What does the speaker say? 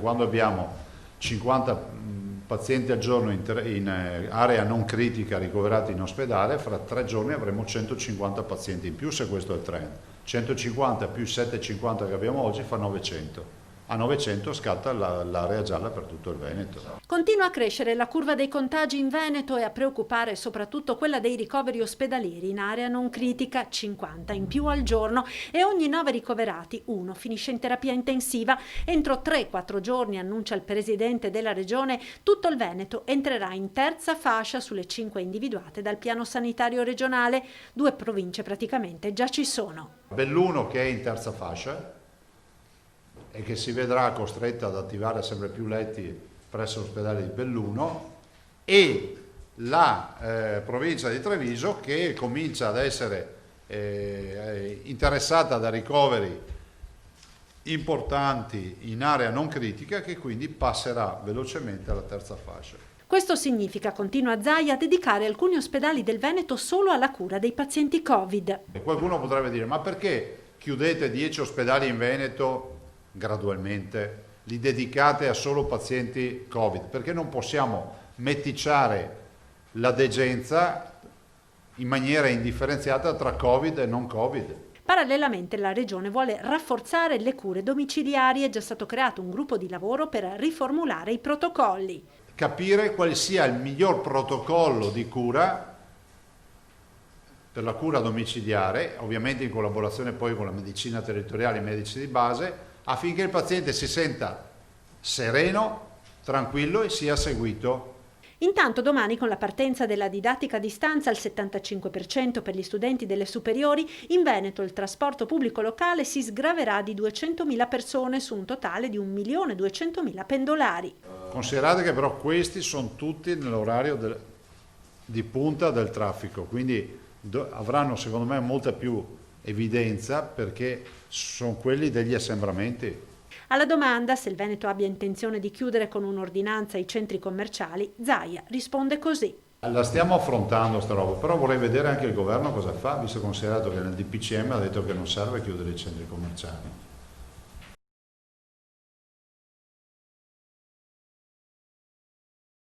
Quando abbiamo 50 pazienti al giorno in area non critica ricoverati in ospedale, fra 3 giorni avremo 150 pazienti in più, se questo è il trend. 150 più 750 che abbiamo oggi fa 900. A 900 scatta l'area gialla per tutto il Veneto. Continua a crescere la curva dei contagi in Veneto e a preoccupare soprattutto quella dei ricoveri ospedalieri in area non critica, 50 in più al giorno, e ogni 9 ricoverati, 1 finisce in terapia intensiva. Entro 3-4 giorni, annuncia il presidente della regione, tutto il Veneto entrerà in terza fascia sulle 5 individuate dal piano sanitario regionale. 2 province praticamente già ci sono. Belluno, che è in terza fascia e che si vedrà costretta ad attivare sempre più letti presso l'ospedale di Belluno, e la provincia di Treviso, che comincia ad essere interessata da ricoveri importanti in area non critica, che quindi passerà velocemente alla terza fascia. Questo significa, continua Zaia, dedicare alcuni ospedali del Veneto solo alla cura dei pazienti Covid. E qualcuno potrebbe dire: ma perché chiudete 10 ospedali in Veneto gradualmente, li dedicate a solo pazienti Covid? Perché non possiamo meticciare la degenza in maniera indifferenziata tra Covid e non Covid? Parallelamente la Regione vuole rafforzare le cure domiciliari. È già stato creato un gruppo di lavoro per riformulare i protocolli. Capire quale sia il miglior protocollo di cura per la cura domiciliare, ovviamente in collaborazione poi con la medicina territoriale e i medici di base, affinché il paziente si senta sereno, tranquillo e sia seguito. Intanto domani, con la partenza della didattica a distanza al 75% per gli studenti delle superiori, in Veneto il trasporto pubblico locale si sgraverà di 200.000 persone su un totale di 1.200.000 pendolari. Considerate che però questi sono tutti nell'orario di punta del traffico, quindi avranno secondo me molta più evidenza, perché sono quelli degli assembramenti. Alla domanda se il Veneto abbia intenzione di chiudere con un'ordinanza i centri commerciali, Zaia risponde così. La stiamo affrontando sta roba, però vorrei vedere anche il governo cosa fa, visto considerato che nel DPCM ha detto che non serve chiudere i centri commerciali.